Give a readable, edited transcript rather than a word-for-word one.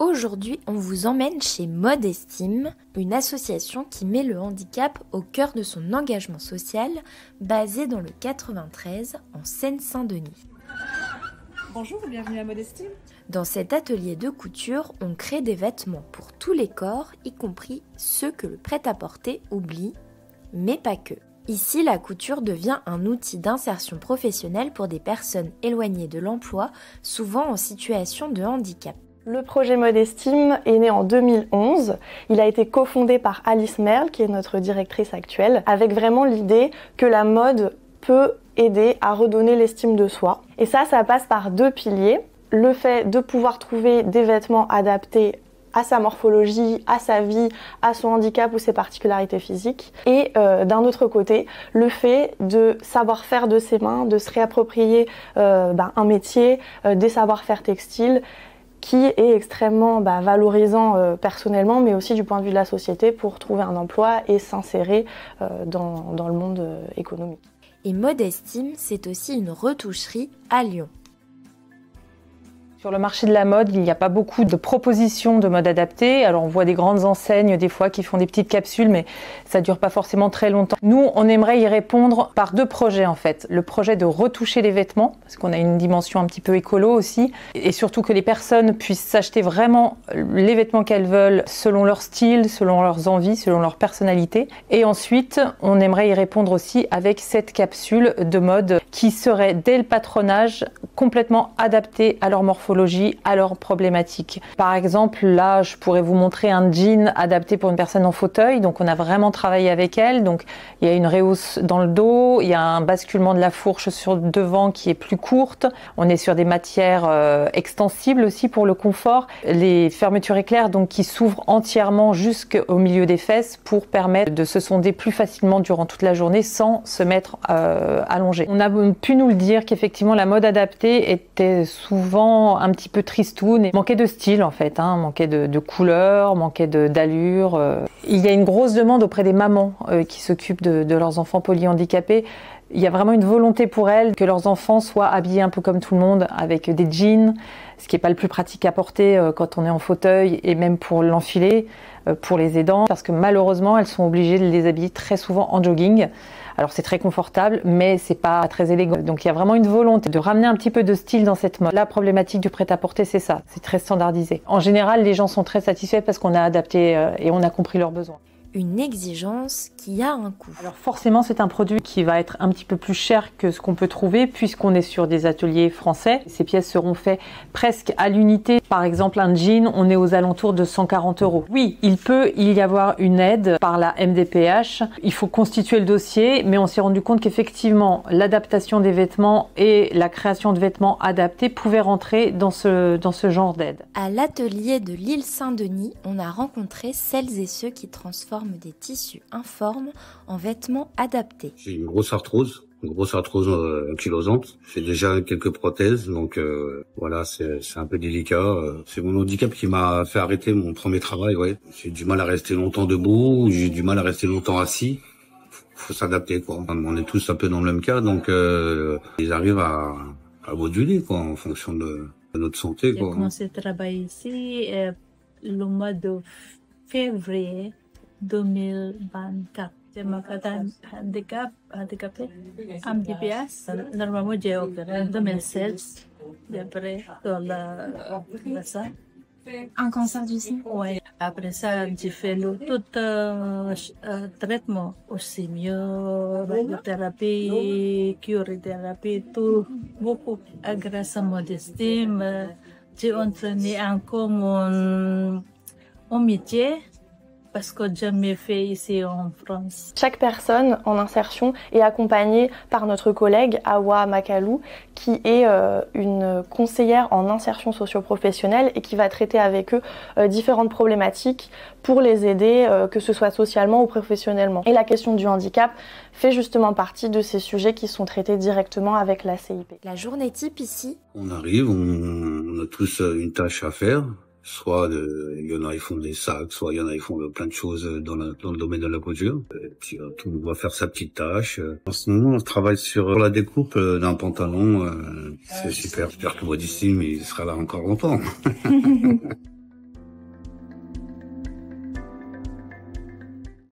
Aujourd'hui, on vous emmène chez Modestime, une association qui met le handicap au cœur de son engagement social, basée dans le 93, en Seine-Saint-Denis. Bonjour, bienvenue à Modestime. Dans cet atelier de couture, on crée des vêtements pour tous les corps, y compris ceux que le prêt-à-porter oublie, mais pas que. Ici, la couture devient un outil d'insertion professionnelle pour des personnes éloignées de l'emploi, souvent en situation de handicap. Le projet Modestime est né en 2011. Il a été cofondé par Alice Merle, qui est notre directrice actuelle, avec vraiment l'idée que la mode peut aider à redonner l'estime de soi. Et ça passe par deux piliers. Le fait de pouvoir trouver des vêtements adaptés à sa morphologie, à sa vie, à son handicap ou ses particularités physiques. Et d'un autre côté, le fait de savoir faire de ses mains, de se réapproprier un métier, des savoir-faire textiles, qui est extrêmement valorisant personnellement, mais aussi du point de vue de la société pour trouver un emploi et s'insérer dans le monde économique. Et Modestime, c'est aussi une retoucherie à Lyon. Sur le marché de la mode, il n'y a pas beaucoup de propositions de mode adaptée. Alors on voit des grandes enseignes des fois qui font des petites capsules, mais ça dure pas forcément très longtemps. Nous, on aimerait y répondre par deux projets en fait. Le projet de retoucher les vêtements, parce qu'on a une dimension un petit peu écolo aussi, et surtout que les personnes puissent s'acheter vraiment les vêtements qu'elles veulent selon leur style, selon leurs envies, selon leur personnalité. Et ensuite, on aimerait y répondre aussi avec cette capsule de mode qui serait dès le patronage complètement adaptée à leur morphologie, à leurs problématiques. Par exemple, là, je pourrais vous montrer un jean adapté pour une personne en fauteuil. Donc, on a vraiment travaillé avec elle. Donc, il y a une rehausse dans le dos, il y a un basculement de la fourche sur le devant qui est plus courte. On est sur des matières extensibles aussi pour le confort. Les fermetures éclairs, donc, qui s'ouvrent entièrement jusqu'au milieu des fesses pour permettre de se sonder plus facilement durant toute la journée sans se mettre allongé. On a pu nous le dire qu'effectivement, la mode adaptée était souvent un petit peu tristoun et manquait de style en fait, manquait de couleurs, manquait d'allure. Il y a une grosse demande auprès des mamans qui s'occupent de leurs enfants polyhandicapés. Il y a vraiment une volonté pour elles que leurs enfants soient habillés un peu comme tout le monde, avec des jeans, ce qui n'est pas le plus pratique à porter quand on est en fauteuil et même pour l'enfiler, pour les aidants, parce que malheureusement elles sont obligées de les habiller très souvent en jogging. Alors c'est très confortable, mais c'est pas très élégant. Donc il y a vraiment une volonté de ramener un petit peu de style dans cette mode. La problématique du prêt-à-porter, c'est ça, c'est très standardisé. En général, les gens sont très satisfaits parce qu'on a adapté et on a compris leurs besoins. Une exigence qui a un coût. Alors forcément, c'est un produit qui va être un petit peu plus cher que ce qu'on peut trouver puisqu'on est sur des ateliers français. Ces pièces seront faites presque à l'unité. Par exemple, un jean, on est aux alentours de 140 €. Oui, il peut y avoir une aide par la MDPH. Il faut constituer le dossier, mais on s'est rendu compte qu'effectivement, l'adaptation des vêtements et la création de vêtements adaptés pouvaient rentrer dans ce genre d'aide. À l'atelier de l'île Saint-Denis, on a rencontré celles et ceux qui transforment des tissus informes en vêtements adaptés. J'ai une grosse arthrose ankylosante. J'ai déjà quelques prothèses, donc voilà, c'est un peu délicat. C'est mon handicap qui m'a fait arrêter mon premier travail. Ouais, j'ai du mal à rester longtemps debout, j'ai du mal à rester longtemps assis. Faut s'adapter, quoi. On est tous un peu dans le même cas, donc ils arrivent à moduler, quoi, en fonction de notre santé, quoi. J'ai commencé à travailler ici le mois de février 2024. J'ai ma carte handicapé, MDPS. Normalement, j'ai opéré en 2016. Après, ça. Un cancer du sein? Oui. Après ça, j'ai fait tout traitement. Aussi mieux, radiothérapie, curithérapie, tout. Beaucoup. Grâce à Modestime, j'ai entraîné encore mon métier. Parce que j'ai jamais fait ici en France. Chaque personne en insertion est accompagnée par notre collègue Awa Makalou, qui est une conseillère en insertion socio-professionnelle et qui va traiter avec eux différentes problématiques pour les aider, que ce soit socialement ou professionnellement. Et la question du handicap fait justement partie de ces sujets qui sont traités directement avec la CIP. La journée type ici. On arrive, on a tous une tâche à faire. Soit il y en a, ils font des sacs, soit il y en a, ils font plein de choses dans le domaine de la couture. Et puis tout le monde va faire sa petite tâche. En ce moment, on travaille sur la découpe d'un pantalon. C'est super. J'espère que Modestime, il sera là encore longtemps.